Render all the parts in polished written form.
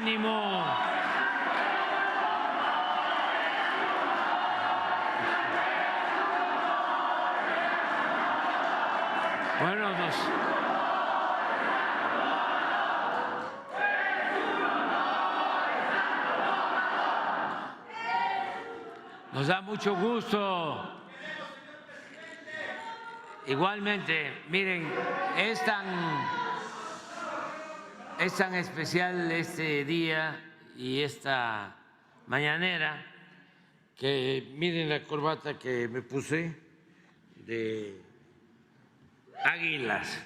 ánimo. Bueno, nos da mucho gusto. Igualmente, miren, es tan especial este día y esta mañanera que miren la corbata que me puse de águilas,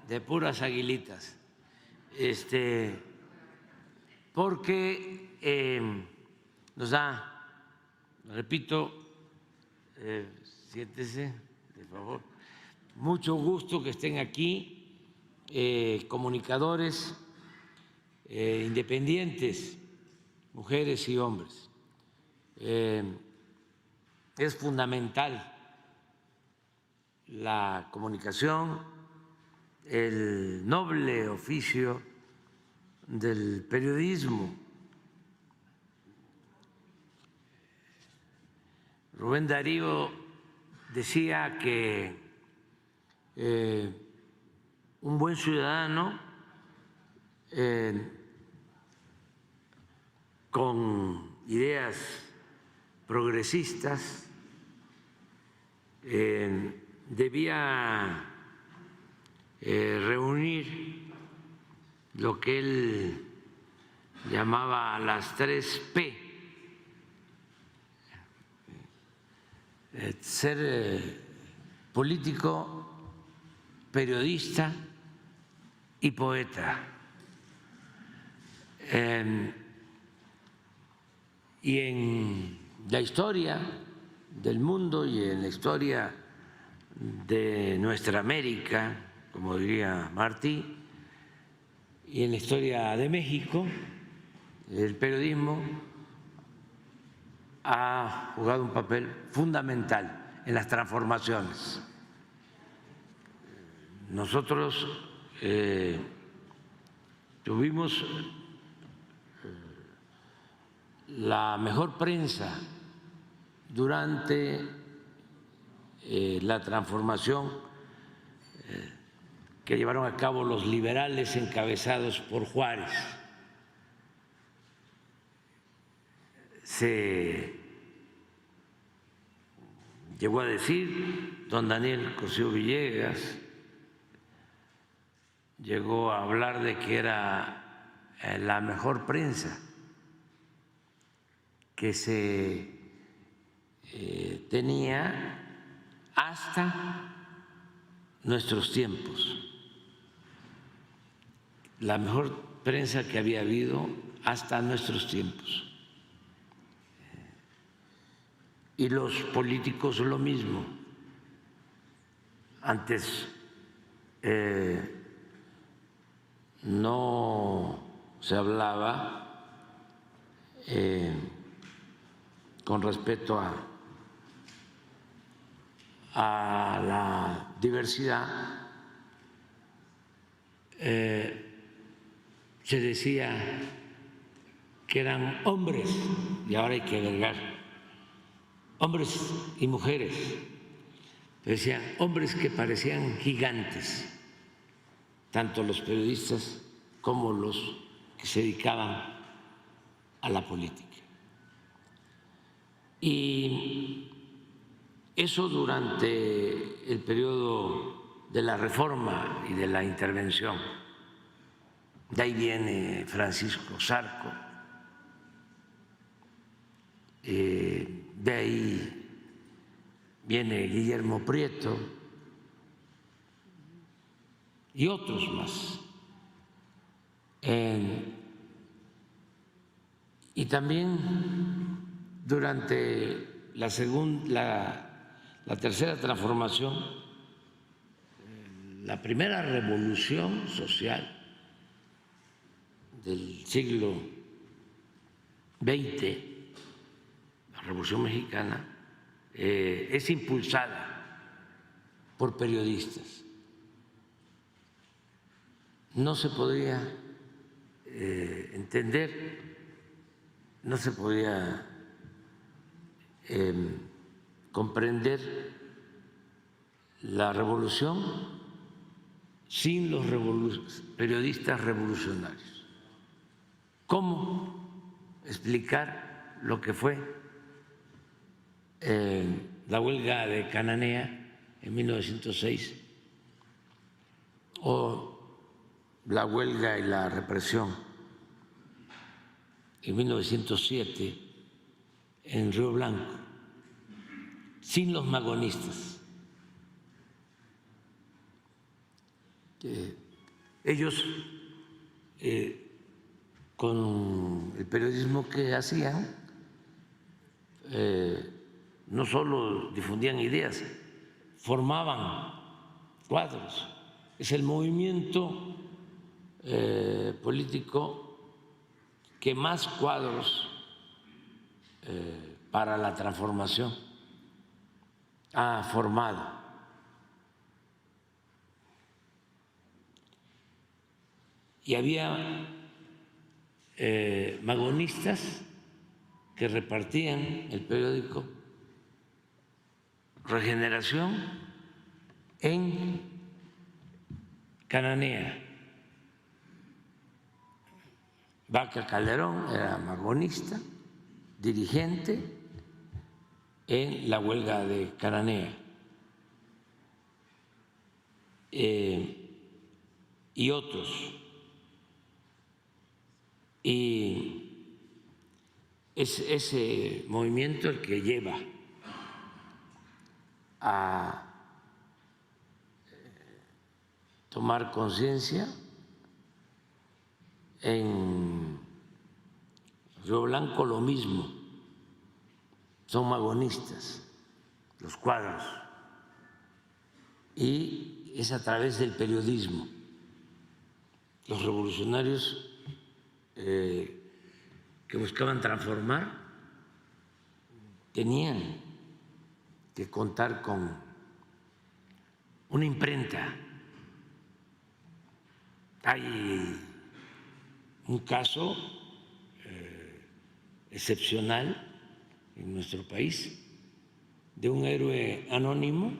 de puras aguilitas, porque nos da, repito, siéntese, por favor, mucho gusto que estén aquí comunicadores independientes, mujeres y hombres. Es fundamental la comunicación, el noble oficio del periodismo. Rubén Darío decía que un buen ciudadano con ideas progresistas debía reunir lo que él llamaba las 3 P: ser político, periodista y poeta. Y en la historia del mundo y en la historia de nuestra América, como diría Martí, y en la historia de México, el periodismo ha jugado un papel fundamental en las transformaciones. Nosotros tuvimos la mejor prensa durante la transformación que llevaron a cabo los liberales encabezados por Juárez. Se llegó a decir, don Daniel Cosío Villegas llegó a hablar de que era la mejor prensa que se tenía hasta nuestros tiempos, la mejor prensa que había habido hasta nuestros tiempos. Y los políticos lo mismo. Antes no se hablaba con respeto a la diversidad, se decía que eran hombres, y ahora hay que agregar hombres y mujeres, decían hombres que parecían gigantes, tanto los periodistas como los que se dedicaban a la política. Y eso durante el periodo de la Reforma y de la Intervención. De ahí viene Francisco Zarco, de ahí viene Guillermo Prieto y otros más. Y también durante la tercera transformación, la primera revolución social del siglo XX, la Revolución Mexicana, es impulsada por periodistas. No se podría entender, no se podía comprender la revolución sin los periodistas revolucionarios. ¿Cómo explicar lo que fue la huelga de Cananea en 1906 o la huelga y la represión en 1907 en Río Blanco sin los magonistas? Ellos, con el periodismo que hacían, no solo difundían ideas, formaban cuadros. Es el movimiento político que más cuadros para la transformación ha formado. Y había magonistas que repartían el periódico Regeneración en Cananea. Vaca Calderón era magonista, dirigente en la huelga de Cananea. Y otros. Y es ese movimiento el que lleva a tomar conciencia. En Río Blanco lo mismo, son magonistas los cuadros, y es a través del periodismo. Los revolucionarios que buscaban transformar tenían que contar con una imprenta. Hay un caso excepcional en nuestro país de un héroe anónimo,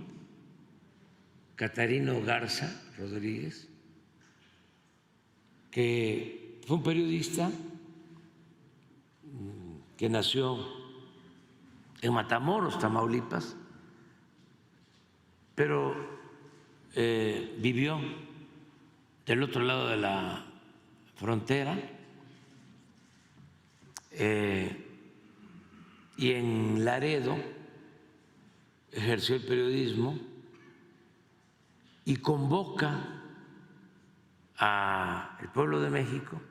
Catarino Garza Rodríguez, que fue un periodista que nació en Matamoros, Tamaulipas, pero vivió del otro lado de la frontera y en Laredo ejerció el periodismo y convoca al pueblo de México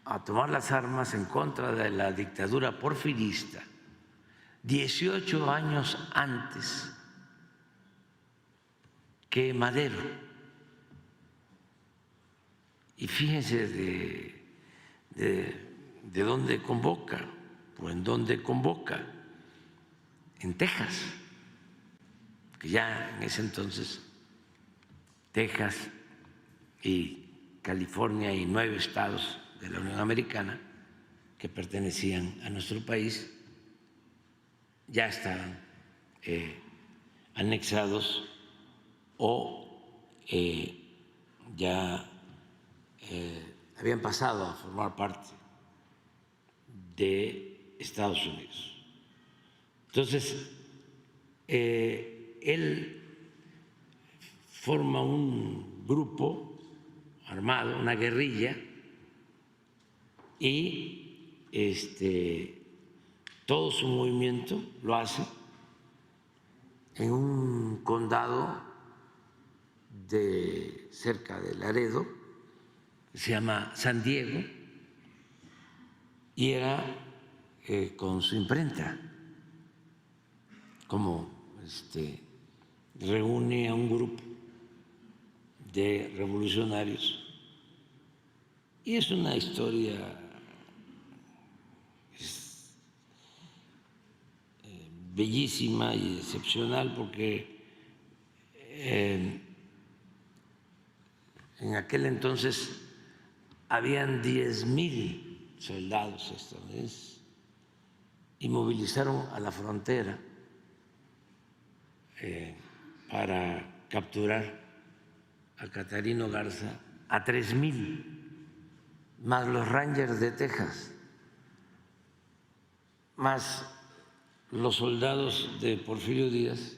a tomar las armas en contra de la dictadura porfirista 18 años antes que Madero. Y fíjense de dónde convoca, o en dónde convoca, en Texas, que ya en ese entonces Texas y California y 9 estados de la Unión Americana que pertenecían a nuestro país ya estaban anexados o ya habían pasado a formar parte de Estados Unidos. Entonces, él forma un grupo armado, una guerrilla, y todo su movimiento lo hace en un condado de cerca de Laredo, que se llama San Diego, y era con su imprenta, como reúne a un grupo de revolucionarios. Y es una historia bellísima y excepcional, porque en aquel entonces habían 10,000 soldados estadounidenses y movilizaron a la frontera para capturar a Catarino Garza a 3,000, más los Rangers de Texas, más los soldados de Porfirio Díaz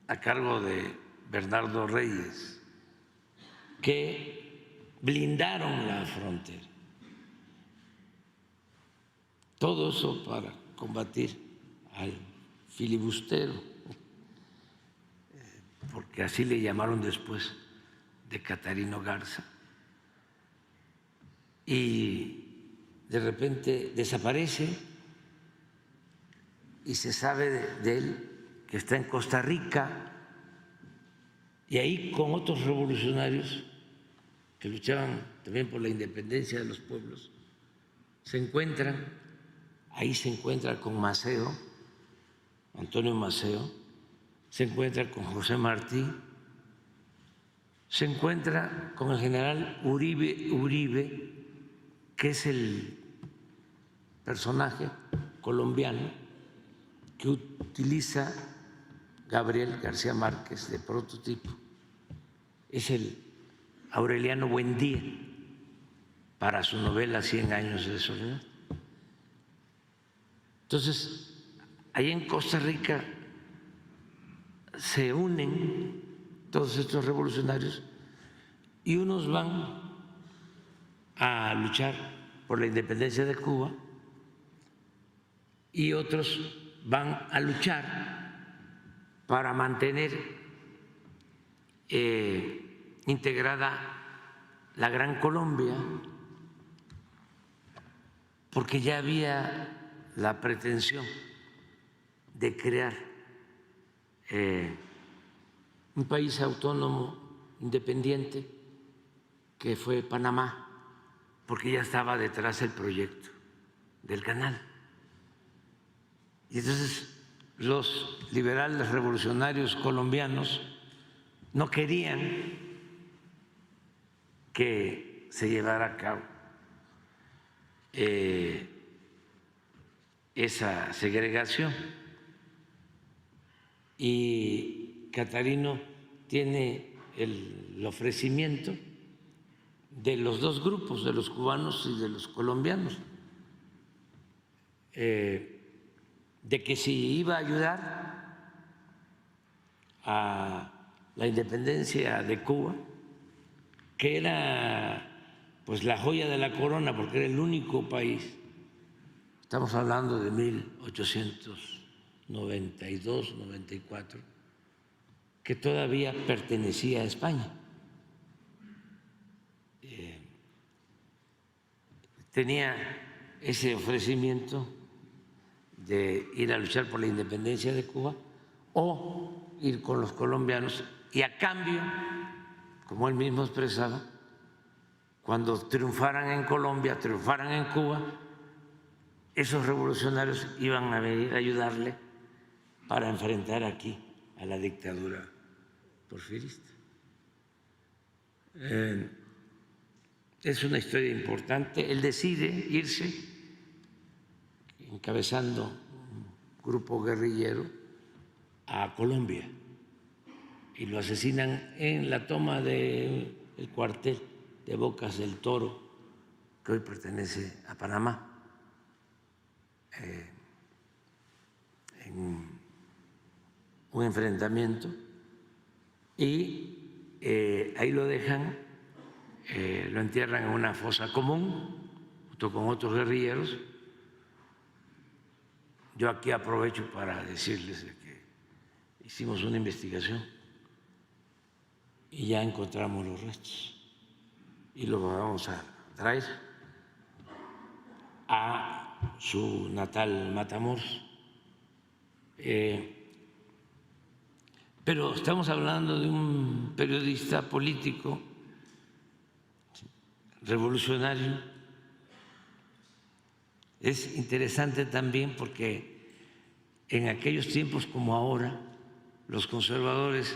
a cargo de Bernardo Reyes, que blindaron la frontera. Todo eso para combatir al filibustero, porque así le llamaron después de Catarino Garza. Y de repente desaparece y se sabe de él que está en Costa Rica, y ahí con otros revolucionarios que luchaban también por la independencia de los pueblos, se encuentran, ahí se encuentra con Maceo, Antonio Maceo, se encuentra con José Martí, se encuentra con el general Uribe, que es el personaje colombiano que utiliza Gabriel García Márquez de prototipo, es el Aureliano Buendía para su novela 100 años de soledad. Entonces, ahí en Costa Rica se unen todos estos revolucionarios y unos van a luchar por la independencia de Cuba y otros van a luchar para mantener integrada la Gran Colombia, porque ya había la pretensión de crear un país autónomo independiente que fue Panamá, porque ya estaba detrás el proyecto del canal. Y entonces los liberales revolucionarios colombianos no querían que se llevara a cabo esa segregación, y Catarino tiene el ofrecimiento de los dos grupos, de los cubanos y de los colombianos, de que si iba a ayudar a la independencia de Cuba, que era pues la joya de la corona, porque era el único país, estamos hablando de 1892, 94, que todavía pertenecía a España. Tenía ese ofrecimiento de ir a luchar por la independencia de Cuba o ir con los colombianos, y a cambio, como él mismo expresaba, cuando triunfaran en Colombia, triunfaran en Cuba, esos revolucionarios iban a venir a ayudarle para enfrentar aquí a la dictadura porfirista. Es una historia importante. Él decide irse encabezando un grupo guerrillero a Colombia y lo asesinan en la toma del cuartel de Bocas del Toro, que hoy pertenece a Panamá, en un enfrentamiento, y ahí lo dejan, lo entierran en una fosa común junto con otros guerrilleros. Yo aquí aprovecho para decirles que hicimos una investigación y ya encontramos los restos y los vamos a traer a su natal Matamoros. Pero estamos hablando de un periodista político revolucionario. Es interesante también porque en aquellos tiempos como ahora, los conservadores,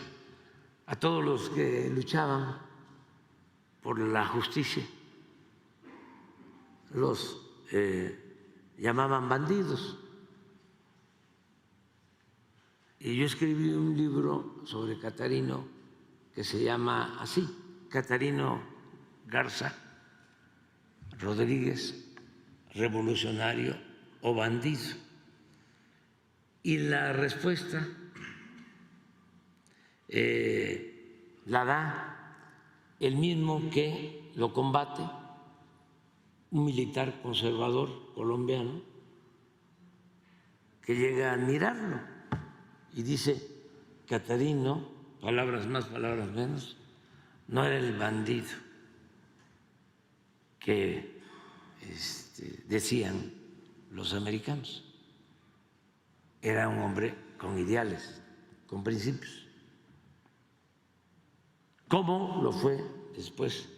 a todos los que luchaban por la justicia, los llamaban bandidos. Y yo escribí un libro sobre Catarino que se llama así, Catarino Garza Rodríguez, revolucionario o bandido. Y la respuesta la da el mismo que lo combate, un militar conservador colombiano que llega a admirarlo y dice: Catarino, palabras más, palabras menos, no era el bandido que decían los americanos, era un hombre con ideales, con principios, como lo fue después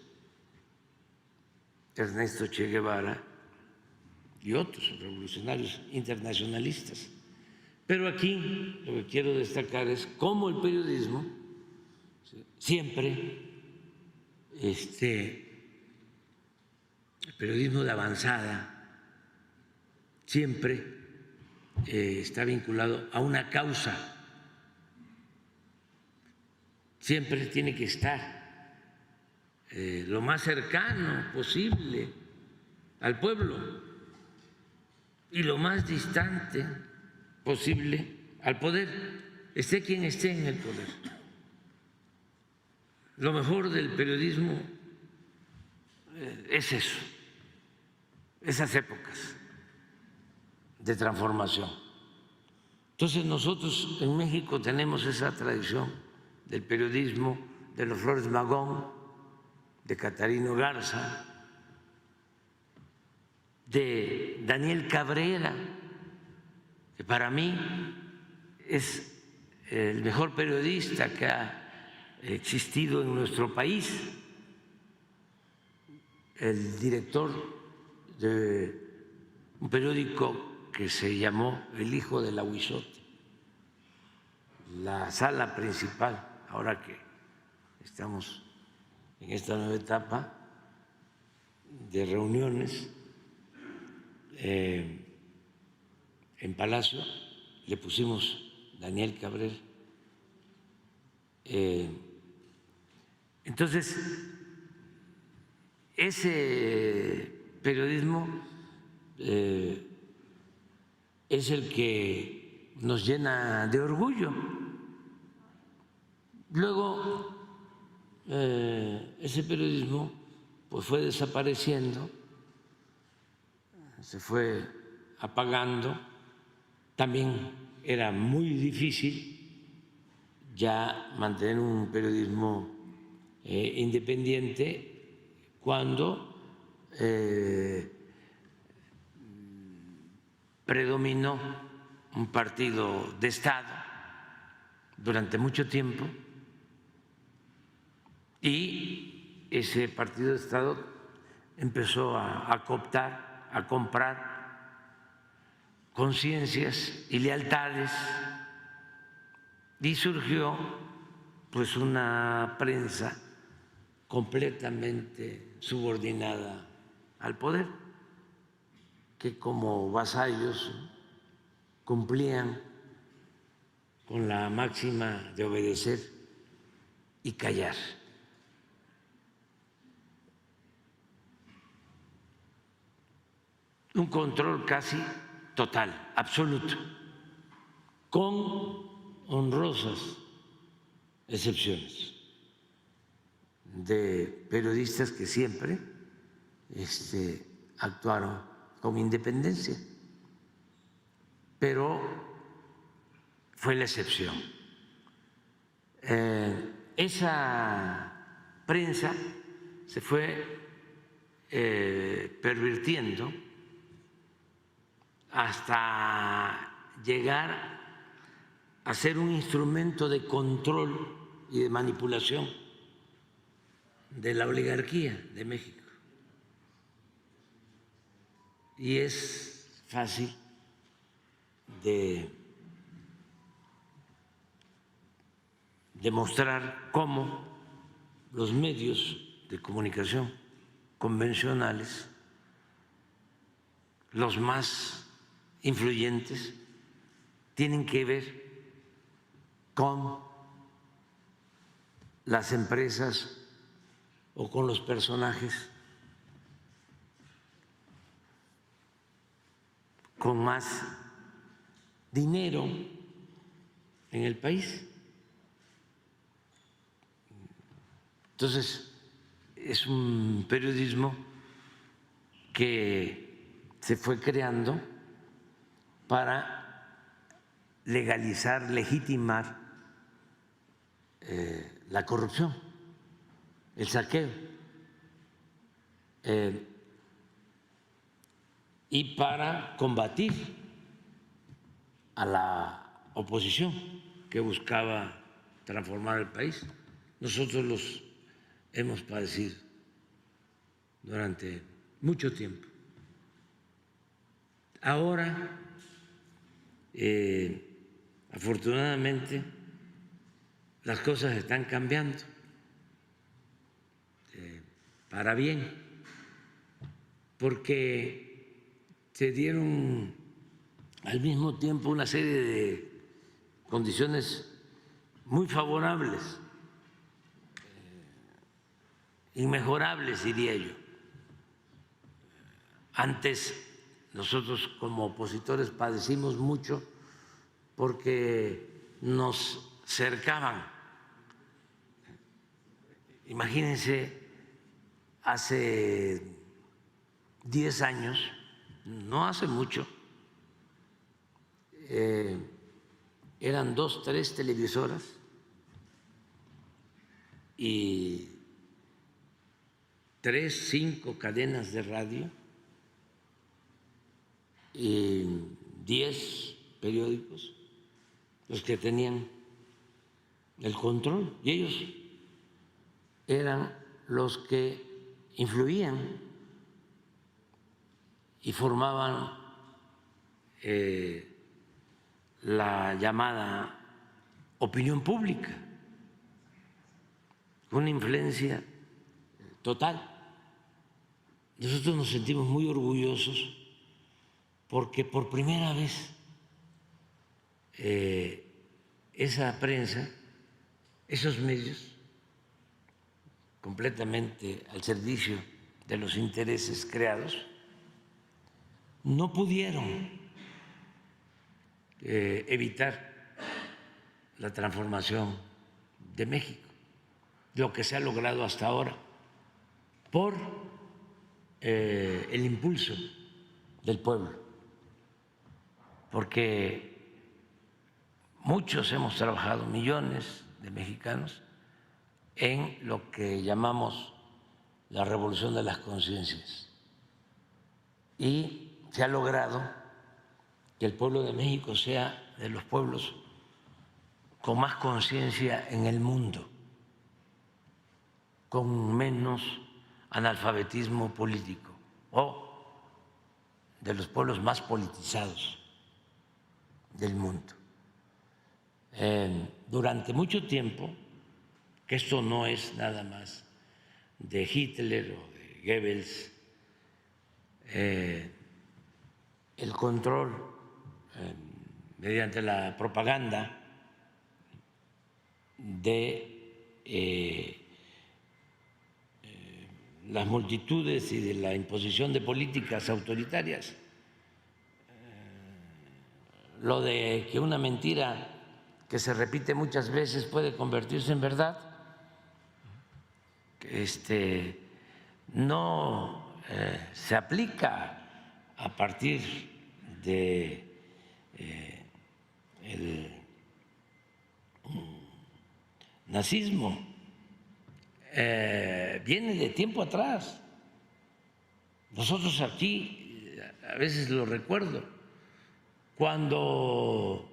Ernesto Che Guevara y otros revolucionarios internacionalistas. Pero aquí lo que quiero destacar es cómo el periodismo siempre, el periodismo de avanzada, siempre está vinculado a una causa, siempre tiene que estar lo más cercano posible al pueblo y lo más distante posible al poder, esté quien esté en el poder. Lo mejor del periodismo es eso, esas épocas de transformación. Entonces nosotros en México tenemos esa tradición del periodismo de los Flores Magón, de Catarino Garza, de Daniel Cabrera, que para mí es el mejor periodista que ha existido en nuestro país, el director de un periódico que se llamó El Hijo del Ahuizote, la sala principal, ahora que estamos en esta nueva etapa de reuniones en Palacio, le pusimos Daniel Cabrera. Entonces, ese periodismo es el que nos llena de orgullo. Luego, ese periodismo pues fue desapareciendo, se fue apagando. También era muy difícil ya mantener un periodismo independiente cuando predominó un partido de Estado durante mucho tiempo y ese partido de Estado empezó a cooptar, a comprar conciencias y lealtades y surgió pues una prensa completamente subordinada al poder, que como vasallos cumplían con la máxima de obedecer y callar. Un control casi total, absoluto, con honrosas excepciones de periodistas que siempre actuaron con independencia, pero fue la excepción. Esa prensa se fue pervirtiendo hasta llegar a ser un instrumento de control y de manipulación de la oligarquía de México. Y es fácil de demostrar cómo los medios de comunicación convencionales los más influyentes, tienen que ver con las empresas o con los personajes con más dinero en el país. Entonces, es un periodismo que se fue creando para legalizar, legitimar la corrupción, el saqueo, y para combatir a la oposición que buscaba transformar el país. Nosotros los hemos padecido durante mucho tiempo. Ahora, afortunadamente, las cosas están cambiando para bien, porque se dieron al mismo tiempo una serie de condiciones muy favorables, inmejorables, diría yo. Antes nosotros como opositores padecimos mucho porque nos cercaban. Imagínense, hace 10 años, no hace mucho, eran 2, 3 televisoras y 3, 5 cadenas de radio y 10 periódicos los que tenían el control, y ellos eran los que influían y formaban la llamada opinión pública, una influencia total. Nosotros nos sentimos muy orgullosos porque por primera vez esa prensa, esos medios, completamente al servicio de los intereses creados, no pudieron evitar la transformación de México, lo que se ha logrado hasta ahora por el impulso del pueblo, porque muchos hemos trabajado, millones de mexicanos, en lo que llamamos la revolución de las conciencias, y se ha logrado que el pueblo de México sea de los pueblos con más conciencia en el mundo, con menos analfabetismo político, o de los pueblos más politizados del mundo. Durante mucho tiempo, que esto no es nada más de Hitler o de Goebbels, el control mediante la propaganda de las multitudes y de la imposición de políticas autoritarias, lo de que una mentira que se repite muchas veces puede convertirse en verdad, no se aplica a partir de el nazismo, viene de tiempo atrás. Nosotros aquí, a veces lo recuerdo, cuando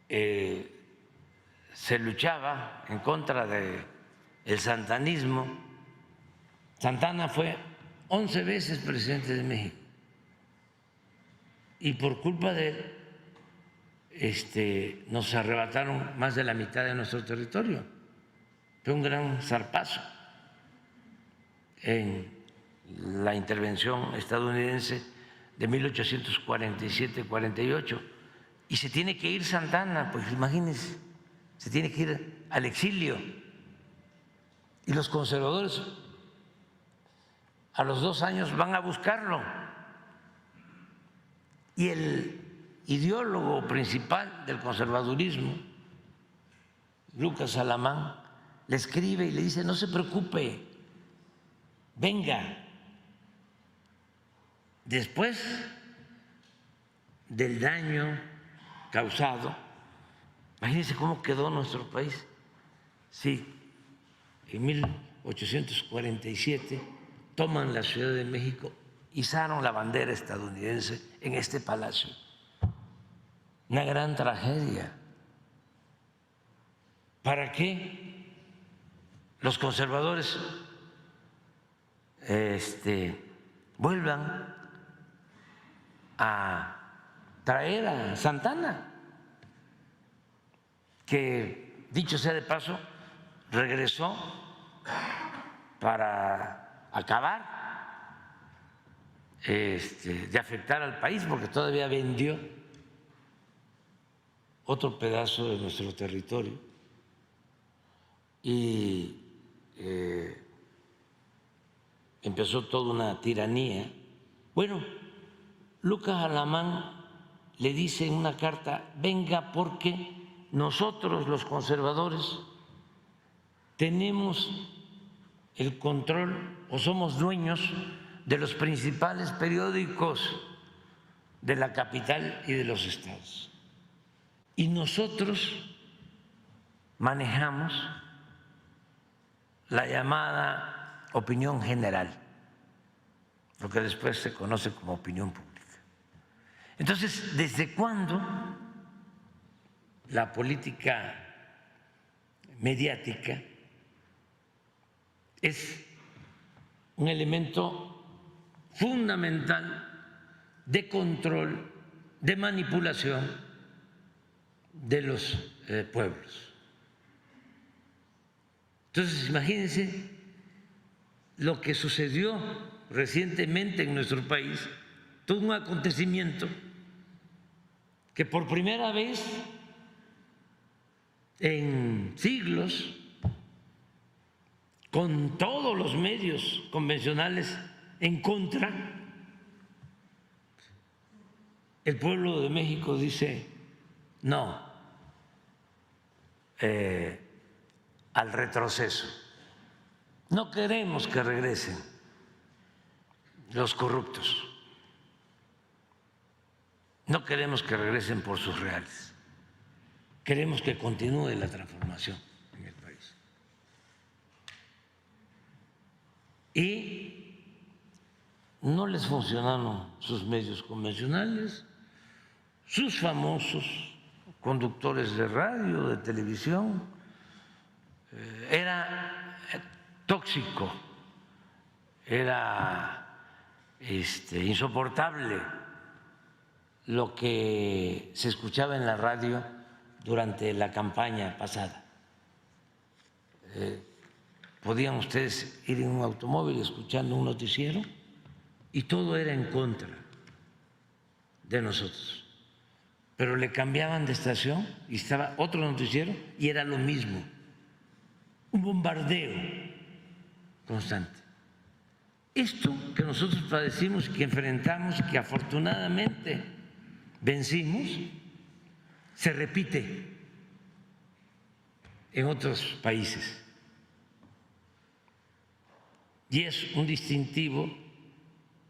se luchaba en contra del santanismo, Santana fue 11 veces presidente de México, y por culpa de él nos arrebataron más de la mitad de nuestro territorio. Fue un gran zarpazo en la intervención estadounidense de 1847-48, y se tiene que ir Santana, pues imagínense, se tiene que ir al exilio, y los conservadores a los 2 años van a buscarlo, y el ideólogo principal del conservadurismo, Lucas Alamán, le escribe y le dice: no se preocupe, venga. Después del daño causado, imagínense cómo quedó nuestro país. Sí, en 1847 toman la Ciudad de México, izaron la bandera estadounidense en este palacio. Una gran tragedia. ¿Para qué los conservadores vuelvan a traer a Santana, que, dicho sea de paso, regresó para acabar de afectar al país, porque todavía vendió otro pedazo de nuestro territorio y empezó toda una tiranía. Bueno, Lucas Alamán le dice en una carta: venga, porque nosotros los conservadores tenemos el control o somos dueños de los principales periódicos de la capital y de los estados, y nosotros manejamos la llamada opinión general, lo que después se conoce como opinión pública. Entonces, ¿desde cuándo la política mediática es un elemento fundamental de control, de manipulación de los pueblos? Entonces, imagínense lo que sucedió recientemente en nuestro país, todo un acontecimiento que por primera vez en siglos, con todos los medios convencionales en contra, el pueblo de México dice no al retroceso. No queremos que regresen los corruptos, no queremos que regresen por sus reales, queremos que continúe la transformación en el país. Y no les funcionaron sus medios convencionales, sus famosos conductores de radio, de televisión. Era tóxico, era insoportable lo que se escuchaba en la radio durante la campaña pasada. Podían ustedes ir en un automóvil escuchando un noticiero y todo era en contra de nosotros, pero le cambiaban de estación y estaba otro noticiero y era lo mismo, un bombardeo constante. Esto que nosotros padecimos, que enfrentamos, que afortunadamente vencimos, se repite en otros países y es un distintivo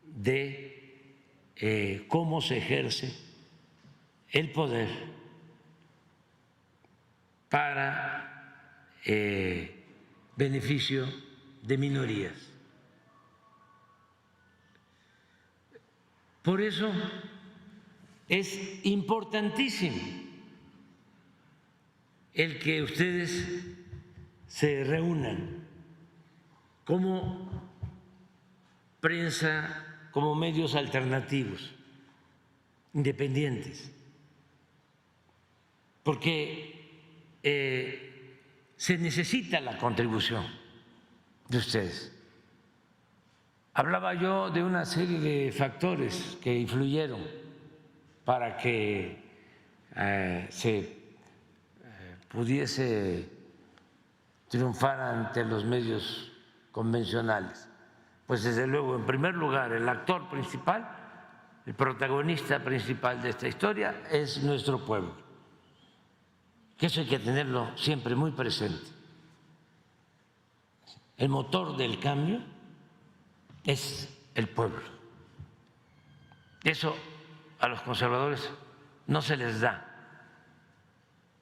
de cómo se ejerce el poder para beneficio de minorías. Por eso es importantísimo el que ustedes se reúnan como prensa, como medios alternativos, independientes, porque se necesita la contribución de ustedes. Hablaba yo de una serie de factores que influyeron para que se pudiese triunfar ante los medios convencionales. Pues desde luego, en primer lugar, el actor principal, el protagonista principal de esta historia es nuestro pueblo, que eso hay que tenerlo siempre muy presente. El motor del cambio es el pueblo. Eso a los conservadores no se les da.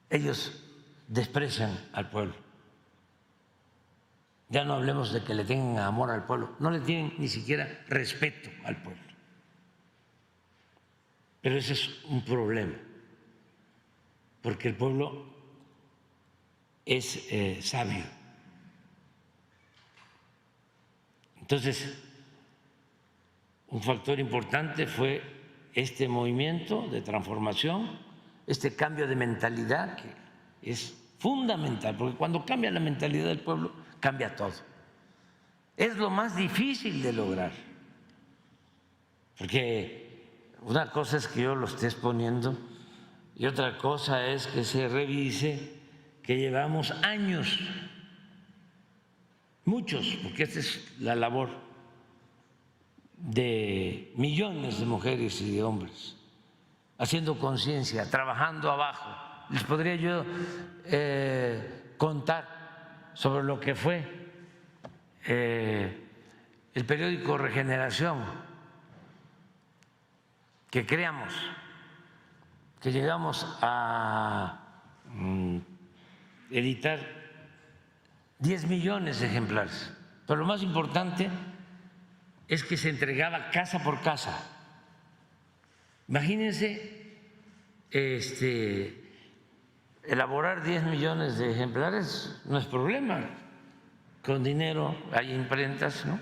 Ellos desprecian al pueblo. Ya no hablemos de que le tengan amor al pueblo, no le tienen ni siquiera respeto al pueblo. Pero ese es un problema, porque el pueblo es sabio. Entonces, un factor importante fue este movimiento de transformación, este cambio de mentalidad que es fundamental, porque cuando cambia la mentalidad del pueblo, cambia todo. Es lo más difícil de lograr, porque una cosa es que yo lo esté exponiendo y otra cosa es que se revise que llevamos años, muchos, porque esta es la labor de millones de mujeres y de hombres, haciendo conciencia, trabajando abajo. Les podría yo contar sobre lo que fue el periódico Regeneración que creamos, que llegamos a editar 10 millones de ejemplares. Pero lo más importante es que se entregaba casa por casa. Imagínense elaborar 10 millones de ejemplares no es problema. Con dinero hay imprentas, ¿no?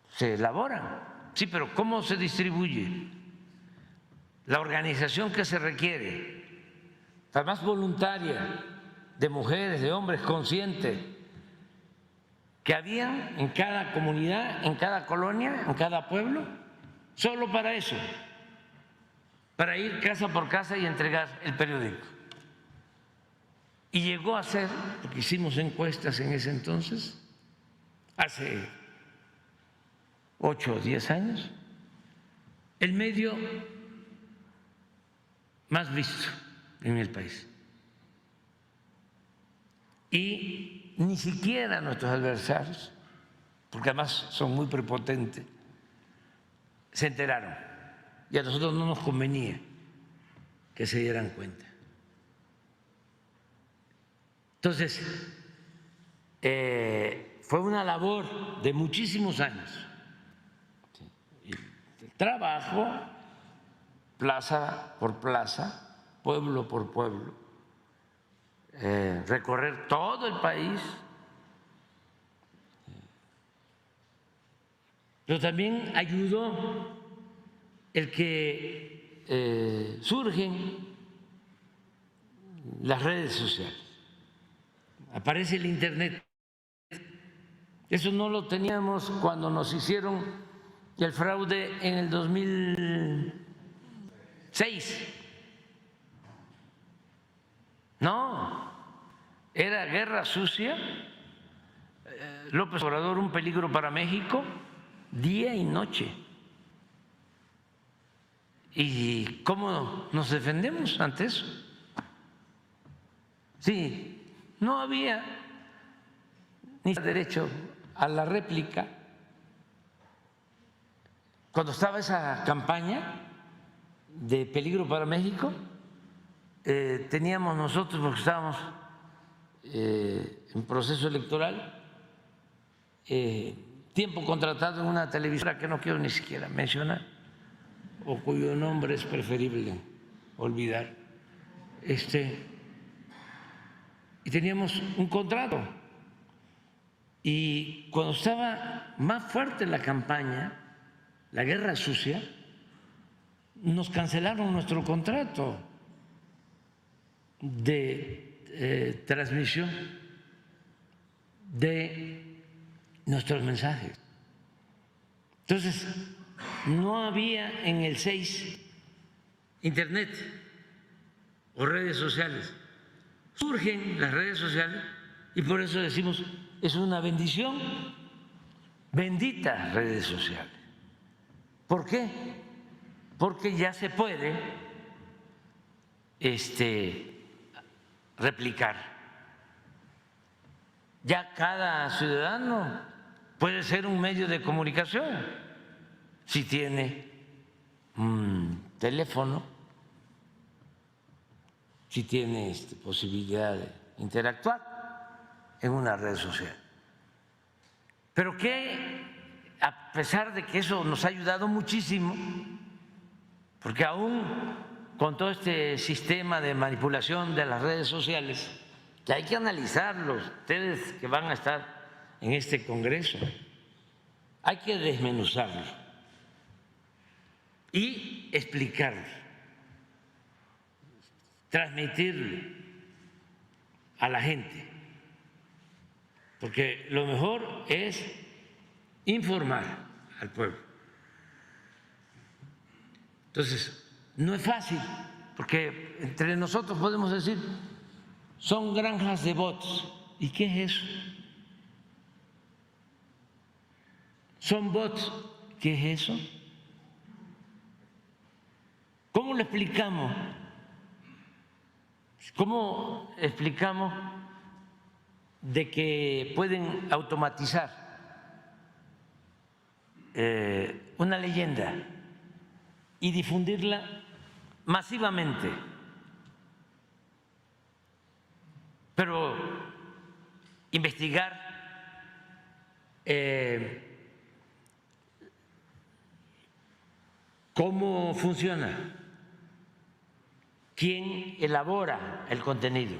Se elaboran. Sí, pero ¿cómo se distribuye? La organización que se requiere, además voluntaria, de mujeres, de hombres conscientes, que había en cada comunidad, en cada colonia, en cada pueblo, solo para eso, para ir casa por casa y entregar el periódico. Y llegó a ser, porque hicimos encuestas en ese entonces, hace 8 o 10 años, el medio más visto en el país. Y ni siquiera nuestros adversarios, porque además son muy prepotentes, se enteraron. Y a nosotros no nos convenía que se dieran cuenta. Entonces, fue una labor de muchísimos años. El trabajo, plaza por plaza, pueblo por pueblo, recorrer todo el país, pero también ayudó el que surgen las redes sociales, aparece el internet. Eso no lo teníamos cuando nos hicieron el fraude en el 2006. No, era guerra sucia. López Obrador, un peligro para México, día y noche. ¿Y cómo nos defendemos ante eso? Sí, no había ni derecho a la réplica. Cuando estaba esa campaña de peligro para México, teníamos nosotros, porque estábamos en proceso electoral, tiempo contratado en una televisora que no quiero ni siquiera mencionar, o cuyo nombre es preferible olvidar, y teníamos un contrato. Y cuando estaba más fuerte la campaña, la guerra sucia, nos cancelaron nuestro contrato de transmisión de nuestros mensajes. Entonces, no había en el 6 internet o redes sociales. Surgen las redes sociales y por eso decimos, es una bendición, benditas redes sociales. ¿Por qué? Porque ya se puede replicar. Ya cada ciudadano puede ser un medio de comunicación si tiene un teléfono, si tiene posibilidad de interactuar en una red social. Pero que a pesar de que eso nos ha ayudado muchísimo, porque aún con todo este sistema de manipulación de las redes sociales, que hay que analizarlos, ustedes que van a estar en este Congreso, hay que desmenuzarlos y explicarlos, transmitirlo a la gente, porque lo mejor es informar al pueblo. Entonces, no es fácil, porque entre nosotros podemos decir, son granjas de bots. ¿Y qué es eso? ¿Son bots? ¿Qué es eso? ¿Cómo lo explicamos? ¿Cómo explicamos de que pueden automatizar una leyenda y difundirla masivamente? Pero investigar cómo funciona, quién elabora el contenido,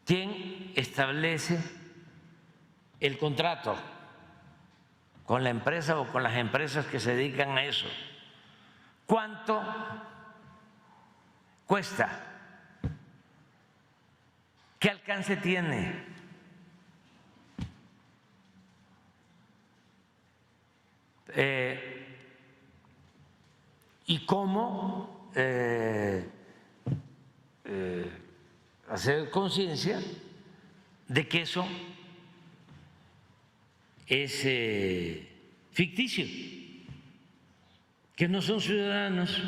quién establece el contrato con la empresa o con las empresas que se dedican a eso, cuánto cuesta, qué alcance tiene, y cómo hacer conciencia de que eso es ficticio, que no son ciudadanos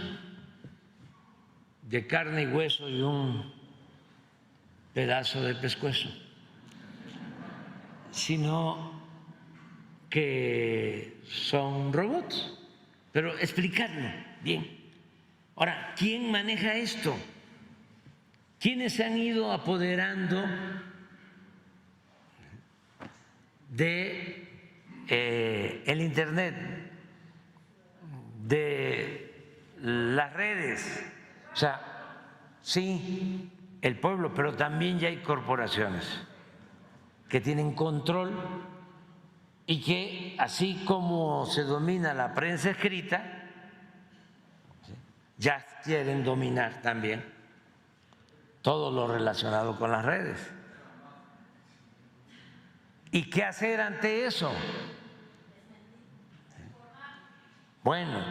de carne y hueso y un pedazo de pescuezo, sino que son robots, pero explicarlo bien. Ahora, ¿quién maneja esto? ¿Quiénes se han ido apoderando de el Internet, de las redes? O sea, sí, el pueblo, pero también ya hay corporaciones que tienen control y que, así como se domina la prensa escrita, ya quieren dominar también todo lo relacionado con las redes. ¿Y qué hacer ante eso? Bueno,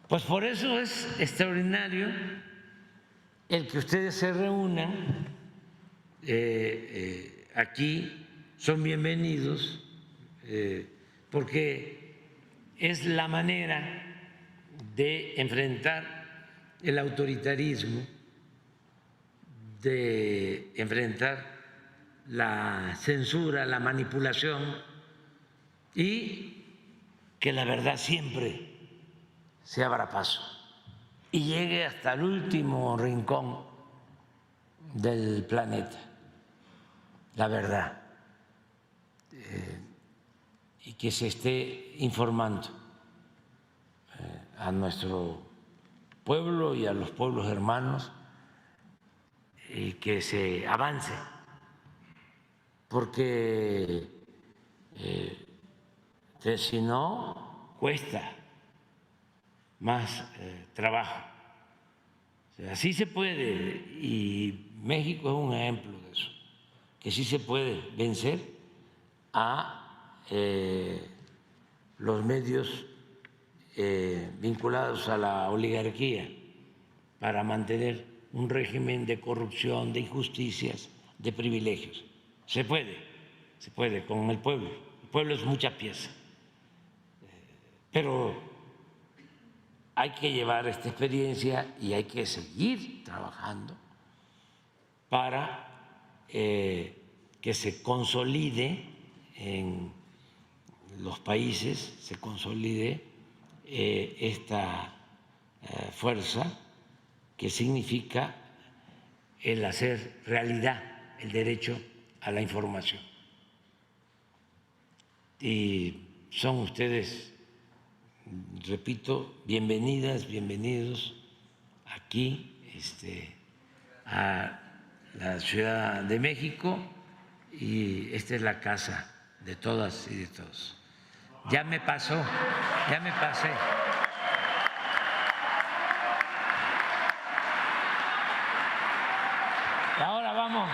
pues por eso es extraordinario el que ustedes se reúnan aquí, son bienvenidos, porque es la manera de enfrentar el autoritarismo, de enfrentar la censura, la manipulación, y que la verdad siempre se abra paso y llegue hasta el último rincón del planeta, la verdad, y que se esté informando a nuestro pueblo y a los pueblos hermanos, y que se avance, porque si no, cuesta más trabajo. O sea, sí se puede, y México es un ejemplo de eso, que sí se puede vencer a los medios vinculados a la oligarquía para mantener un régimen de corrupción, de injusticias, de privilegios. Se puede con el pueblo. El pueblo es mucha pieza. Pero hay que llevar esta experiencia y hay que seguir trabajando para que se consolide en los países, se consolide esta fuerza que significa el hacer realidad el derecho a la información. Y son ustedes, repito, bienvenidas, bienvenidos aquí a la Ciudad de México, y esta es la casa de todas y de todos. Ya me pasé. Ahora vamos